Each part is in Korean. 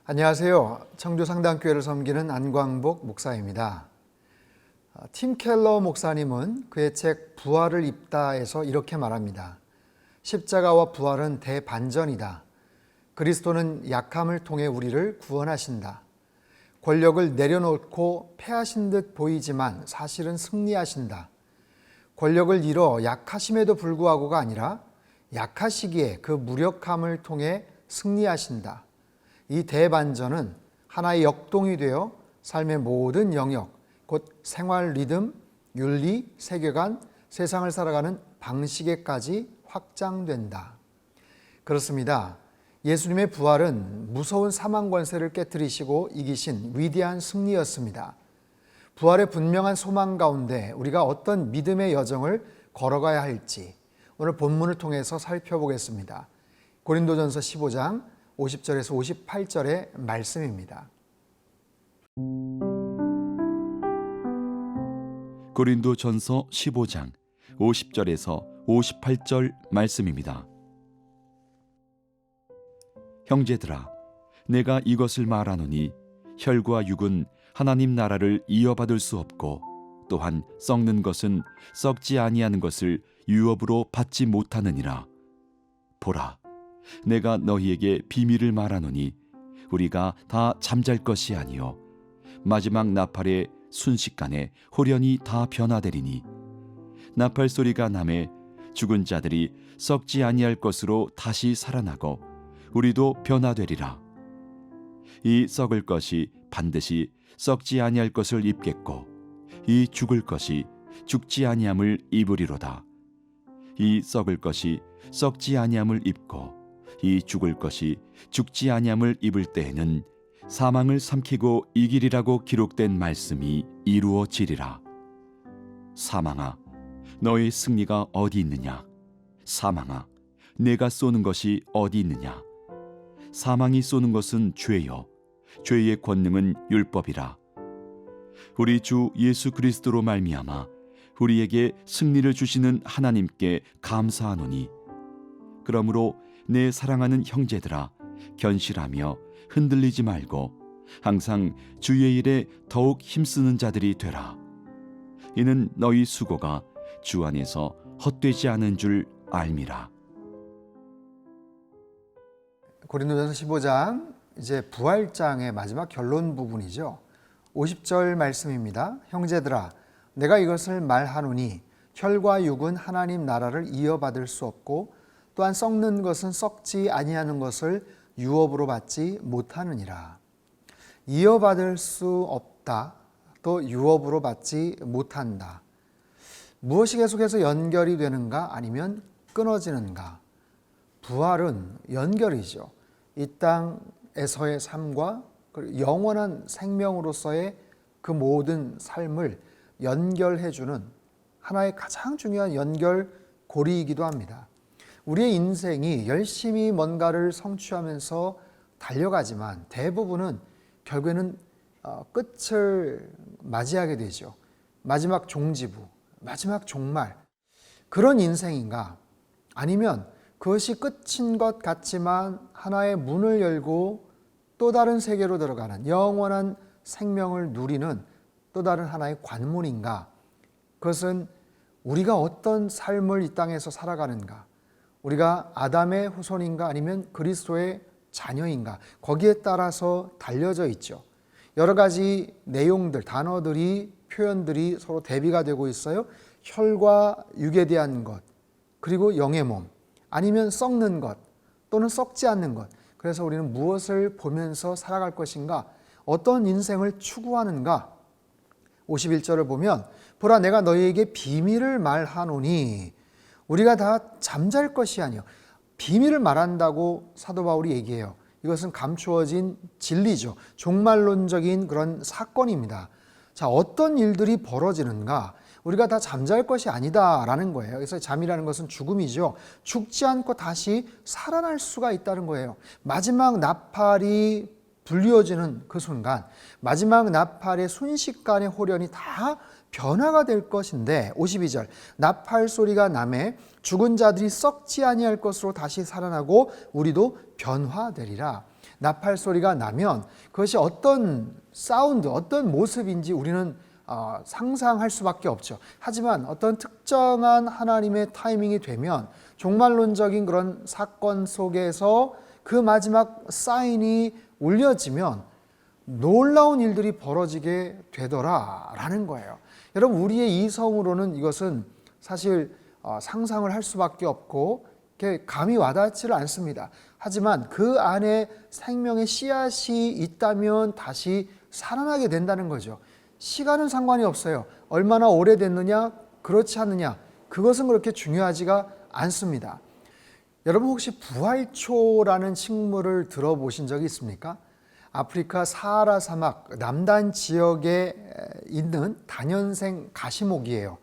안녕하세요. 청주상당교회를 섬기는 안광복 목사입니다. 팀 켈러 목사님은 그의 책 부활을 입다에서 이렇게 말합니다. 십자가와 부활은 대반전이다. 그리스도는 약함을 통해 우리를 구원하신다. 권력을 내려놓고 패하신 듯 보이지만 사실은 승리하신다. 권력을 잃어 약하심에도 불구하고가 아니라 약하시기에 그 무력함을 통해 승리하신다. 이 대반전은 하나의 역동이 되어 삶의 모든 영역, 곧 생활 리듬, 윤리, 세계관, 세상을 살아가는 방식에까지 확장된다. 그렇습니다. 예수님의 부활은 무서운 사망 권세를 깨뜨리시고 이기신 위대한 승리였습니다. 부활의 분명한 소망 가운데 우리가 어떤 믿음의 여정을 걸어가야 할지 오늘 본문을 통해서 살펴보겠습니다. 고린도전서 15장 50절에서 58절의 말씀입니다. 고린도전서 15장 50절에서 58절 말씀입니다. 형제들아, 내가 이것을 말하노니 혈과 육은 하나님 나라를 이어받을 수 없고 또한 썩는 것은 썩지 아니하는 것을 유업으로 받지 못하느니라. 보라, 내가 너희에게 비밀을 말하노니 우리가 다 잠잘 것이 아니요 마지막 나팔의 순식간에 홀연히 다 변화되리니 나팔 소리가 나매 죽은 자들이 썩지 아니할 것으로 다시 살아나고 우리도 변화되리라. 이 썩을 것이 반드시 썩지 아니할 것을 입겠고 이 죽을 것이 죽지 아니함을 입으리로다. 이 썩을 것이 썩지 아니함을 입고 이 죽을 것이 죽지 아니함을 입을 때에는 사망을 삼키고 이기리라고 기록된 말씀이 이루어지리라. 사망아, 너의 승리가 어디 있느냐? 사망아, 내가 쏘는 것이 어디 있느냐? 사망이 쏘는 것은 죄요, 죄의 권능은 율법이라. 우리 주 예수 그리스도로 말미암아 우리에게 승리를 주시는 하나님께 감사하노니, 그러므로 내 사랑하는 형제들아, 견실하며 흔들리지 말고 항상 주의 일에 더욱 힘쓰는 자들이 되라. 이는 너희 수고가 주 안에서 헛되지 않은 줄 알미라. 고린도전서 15장 이제 부활장의 마지막 결론 부분이죠. 50절 말씀입니다. 형제들아, 내가 이것을 말하노니 혈과 육은 하나님 나라를 이어받을 수 없고 또한 썩는 것은 썩지 아니하는 것을 유업으로 받지 못하느니라. 이어받을 수 없다, 또 유업으로 받지 못한다. 무엇이 계속해서 연결이 되는가 아니면 끊어지는가? 부활은 연결이죠. 이 땅에서의 삶과 영원한 생명으로서의 그 모든 삶을 연결해주는 하나의 가장 중요한 연결고리이기도 합니다. 우리의 인생이 열심히 뭔가를 성취하면서 달려가지만 대부분은 결국에는 끝을 맞이하게 되죠. 마지막 종지부, 마지막 종말, 그런 인생인가? 아니면 그것이 끝인 것 같지만 하나의 문을 열고 또 다른 세계로 들어가는 영원한 생명을 누리는 또 다른 하나의 관문인가? 그것은 우리가 어떤 삶을 이 땅에서 살아가는가? 우리가 아담의 후손인가 아니면 그리스도의 자녀인가? 거기에 따라서 달려져 있죠. 여러 가지 내용들, 단어들이, 표현들이 서로 대비가 되고 있어요. 혈과 육에 대한 것, 그리고 영의 몸, 아니면 썩는 것 또는 썩지 않는 것. 그래서 우리는 무엇을 보면서 살아갈 것인가? 어떤 인생을 추구하는가? 51절을 보면 보라, 내가 너희에게 비밀을 말하노니 우리가 다 잠잘 것이 아니요. 비밀을 말한다고 사도 바울이 얘기해요. 이것은 감추어진 진리죠. 종말론적인 그런 사건입니다. 자, 어떤 일들이 벌어지는가? 우리가 다 잠잘 것이 아니다라는 거예요. 그래서 잠이라는 것은 죽음이죠. 죽지 않고 다시 살아날 수가 있다는 거예요. 마지막 나팔이 불리워지는 그 순간, 마지막 나팔의 순식간에 홀연히 다 변화가 될 것인데, 52절, 나팔 소리가 나매 죽은 자들이 썩지 아니할 것으로 다시 살아나고 우리도 변화되리라. 나팔 소리가 나면 그것이 어떤 사운드, 어떤 모습인지 우리는 상상할 수밖에 없죠. 하지만 어떤 특정한 하나님의 타이밍이 되면 종말론적인 그런 사건 속에서 그 마지막 사인이 울려지면 놀라운 일들이 벌어지게 되더라라는 거예요. 여러분, 우리의 이성으로는 이것은 사실 상상을 할 수밖에 없고 감이 와닿지를 않습니다. 하지만 그 안에 생명의 씨앗이 있다면 다시 살아나게 된다는 거죠. 시간은 상관이 없어요. 얼마나 오래됐느냐, 그렇지 않느냐, 그것은 그렇게 중요하지가 않습니다. 여러분, 혹시 부활초라는 식물을 들어보신 적이 있습니까? 아프리카 사하라 사막 남단 지역에 있는 다년생 가시목이에요.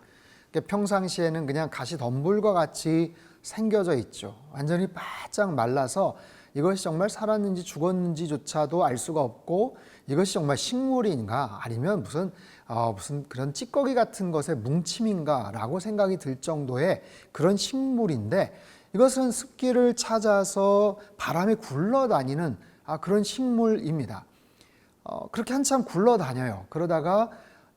평상시에는 그냥 가시덤불과 같이 생겨져 있죠. 완전히 바짝 말라서 이것이 정말 살았는지 죽었는지조차도 알 수가 없고, 이것이 정말 식물인가 아니면 무슨 그런 찌꺼기 같은 것의 뭉침인가라고 생각이 들 정도의 그런 식물인데, 이것은 습기를 찾아서 바람에 굴러다니는 그런 식물입니다. 그렇게 한참 굴러다녀요. 그러다가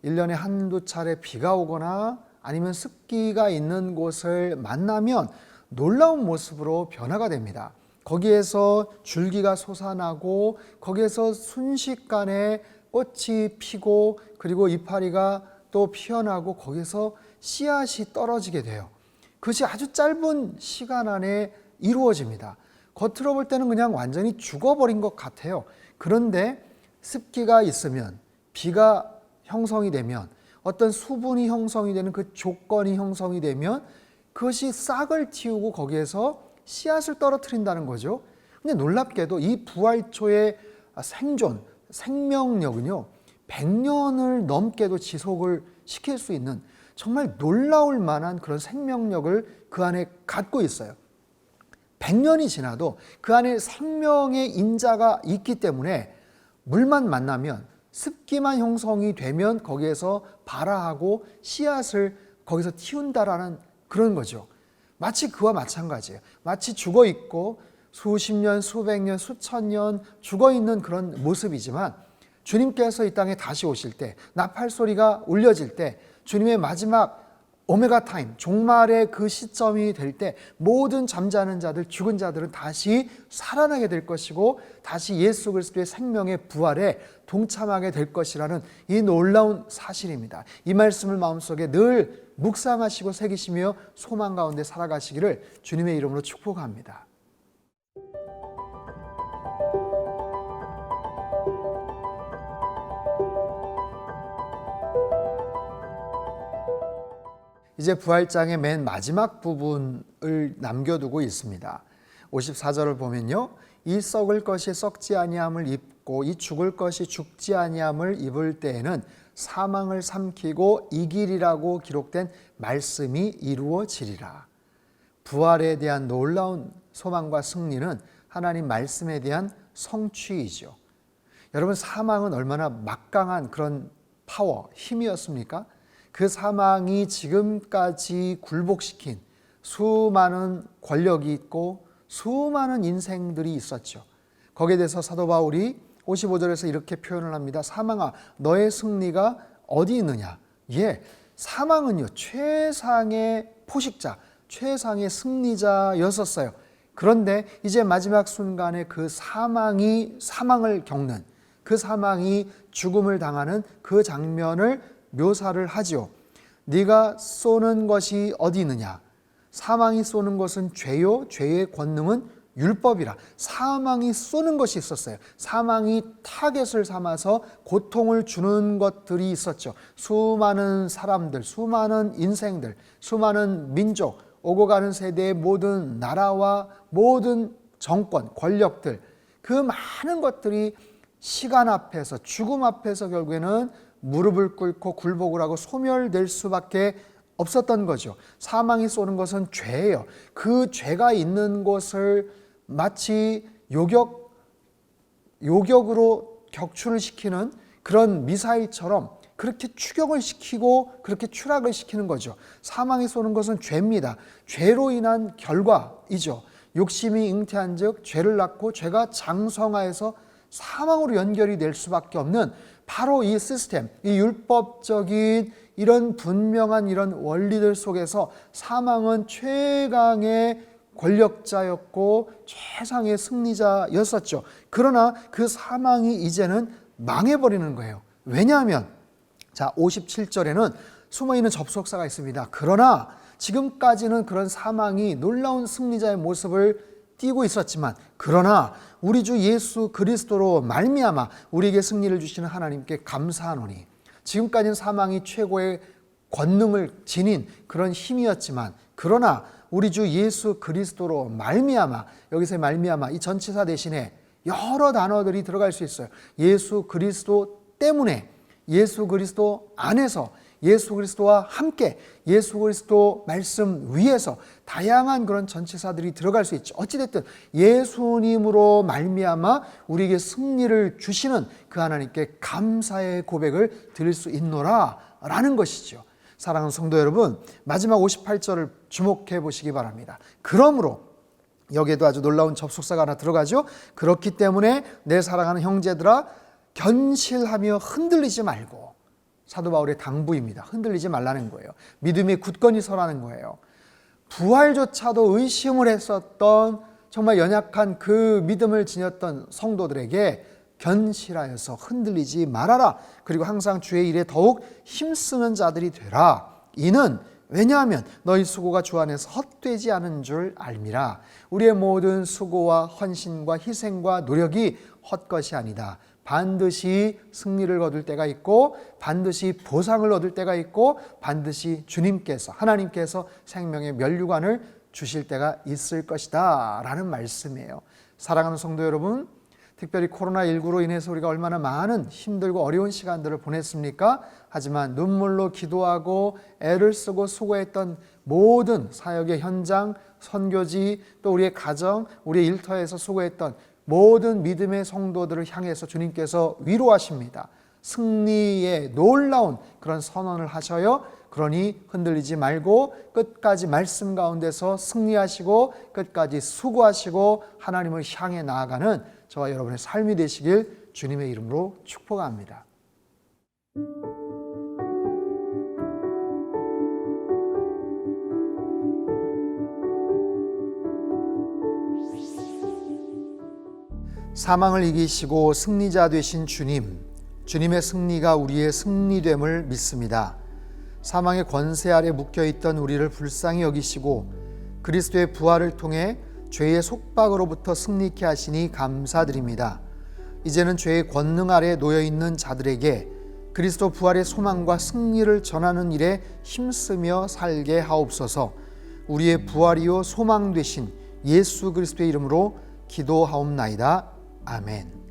1년에 한두 차례 비가 오거나 아니면 습기가 있는 곳을 만나면 놀라운 모습으로 변화가 됩니다. 거기에서 줄기가 솟아나고 거기에서 순식간에 꽃이 피고 그리고 이파리가 또 피어나고 거기서 씨앗이 떨어지게 돼요. 그것이 아주 짧은 시간 안에 이루어집니다. 겉으로 볼 때는 그냥 완전히 죽어버린 것 같아요. 그런데 습기가 있으면, 비가 형성이 되면, 어떤 수분이 형성이 되는 그 조건이 형성이 되면 그것이 싹을 틔우고 거기에서 씨앗을 떨어뜨린다는 거죠. 근데 놀랍게도 이 부활초의 생존, 생명력은요, 100년을 넘게도 지속을 시킬 수 있는 정말 놀라울 만한 그런 생명력을 그 안에 갖고 있어요. 100년이 지나도 그 안에 생명의 인자가 있기 때문에 물만 만나면, 습기만 형성이 되면 거기에서 발화하고 씨앗을 거기서 틔운다라는 그런 거죠. 마치 그와 마찬가지예요. 마치 죽어 있고 수십 년, 수백 년, 수천 년 죽어 있는 그런 모습이지만, 주님께서 이 땅에 다시 오실 때, 나팔 소리가 울려질 때, 주님의 마지막 오메가 타임, 종말의 그 시점이 될 때 모든 잠자는 자들, 죽은 자들은 다시 살아나게 될 것이고 다시 예수 그리스도의 생명의 부활에 동참하게 될 것이라는 이 놀라운 사실입니다. 이 말씀을 마음속에 늘 묵상하시고 새기시며 소망 가운데 살아가시기를 주님의 이름으로 축복합니다. 이제 부활장의 맨 마지막 부분을 남겨두고 있습니다. 54절을 보면요, 이 썩을 것이 썩지 아니함을 입고 이 죽을 것이 죽지 아니함을 입을 때에는 사망을 삼키고 이기리라고 기록된 말씀이 이루어지리라. 부활에 대한 놀라운 소망과 승리는 하나님 말씀에 대한 성취이죠. 여러분, 사망은 얼마나 막강한 그런 파워, 힘이었습니까? 그 사망이 지금까지 굴복시킨 수많은 권력이 있고 수많은 인생들이 있었죠. 거기에 대해서 사도 바울이 55절에서 이렇게 표현을 합니다. 사망아, 너의 승리가 어디 있느냐? 예, 사망은요, 최상의 포식자, 최상의 승리자였었어요. 그런데 이제 마지막 순간에 그 사망을 겪는, 그 사망이 죽음을 당하는 그 장면을 묘사를 하죠. 네가 쏘는 것이 어디 있느냐? 사망이 쏘는 것은 죄요, 죄의 권능은 율법이라. 사망이 쏘는 것이 있었어요. 사망이 타겟을 삼아서 고통을 주는 것들이 있었죠. 수많은 사람들, 수많은 인생들, 수많은 민족, 오고 가는 세대의 모든 나라와 모든 정권, 권력들, 그 많은 것들이 시간 앞에서, 죽음 앞에서 결국에는 무릎을 꿇고 굴복을 하고 소멸될 수밖에 없었던 거죠. 사망이 쏘는 것은 죄예요. 그 죄가 있는 곳을 마치 요격으로 격추를 시키는 그런 미사일처럼 그렇게 추격을 시키고 그렇게 추락을 시키는 거죠. 사망이 쏘는 것은 죄입니다. 죄로 인한 결과이죠. 욕심이 잉태한 즉 죄를 낳고 죄가 장성하여서 사망으로 연결이 될 수밖에 없는 바로 이 시스템, 이 율법적인 이런 분명한 이런 원리들 속에서 사망은 최강의 권력자였고 최상의 승리자였었죠. 그러나 그 사망이 이제는 망해버리는 거예요. 왜냐하면 자 57절에는 숨어있는 접속사가 있습니다. 그러나 지금까지는 그런 사망이 놀라운 승리자의 모습을 띠고 있었지만 그러나 우리 주 예수 그리스도로 말미암아 우리에게 승리를 주시는 하나님께 감사하노니 지금까지는 사망이 최고의 권능을 지닌 그런 힘이었지만 그러나 우리 주 예수 그리스도로 말미암아 여기서의 말미암아 이 전치사 대신에 여러 단어들이 들어갈 수 있어요. 예수 그리스도 때문에 예수 그리스도 안에서 예수 그리스도와 함께 예수 그리스도 말씀 위에서 다양한 그런 전치사들이 들어갈 수 있죠. 어찌됐든 예수님으로 말미암아 우리에게 승리를 주시는 그 하나님께 감사의 고백을 드릴 수 있노라 라는 것이죠. 사랑하는 성도 여러분, 마지막 58절을 주목해 보시기 바랍니다. 그러므로 여기에도 아주 놀라운 접속사가 하나 들어가죠. 그렇기 때문에 내 사랑하는 형제들아 견실하며 흔들리지 말고, 사도 바울의 당부입니다. 흔들리지 말라는 거예요. 믿음에 굳건히 서라는 거예요. 부활조차도 의심을 했었던 정말 연약한 그 믿음을 지녔던 성도들에게 견실하여서 흔들리지 말아라. 그리고 항상 주의 일에 더욱 힘쓰는 자들이 되라. 이는 왜냐하면 너희 수고가 주 안에서 헛되지 않은 줄 알미라. 우리의 모든 수고와 헌신과 희생과 노력이 헛것이 아니다. 반드시 승리를 거둘 때가 있고 반드시 보상을 얻을 때가 있고 반드시 주님께서 하나님께서 생명의 면류관을 주실 때가 있을 것이다 라는 말씀이에요. 사랑하는 성도 여러분, 특별히 코로나19로 인해서 우리가 얼마나 많은 힘들고 어려운 시간들을 보냈습니까? 하지만 눈물로 기도하고 애를 쓰고 수고했던 모든 사역의 현장, 선교지, 또 우리의 가정, 우리의 일터에서 수고했던 모든 믿음의 성도들을 향해서 주님께서 위로하십니다. 승리의 놀라운 그런 선언을 하셔요. 그러니 흔들리지 말고 끝까지 말씀 가운데서 승리하시고 끝까지 수고하시고 하나님을 향해 나아가는 저와 여러분의 삶이 되시길 주님의 이름으로 축복합니다. 사망을 이기시고 승리자 되신 주님, 주님의 승리가 우리의 승리됨을 믿습니다. 사망의 권세 아래 묶여있던 우리를 불쌍히 여기시고 그리스도의 부활을 통해 죄의 속박으로부터 승리케 하시니 감사드립니다. 이제는 죄의 권능 아래 놓여있는 자들에게 그리스도 부활의 소망과 승리를 전하는 일에 힘쓰며 살게 하옵소서. 우리의 부활이요 소망 되신 예수 그리스도의 이름으로 기도하옵나이다. 아멘.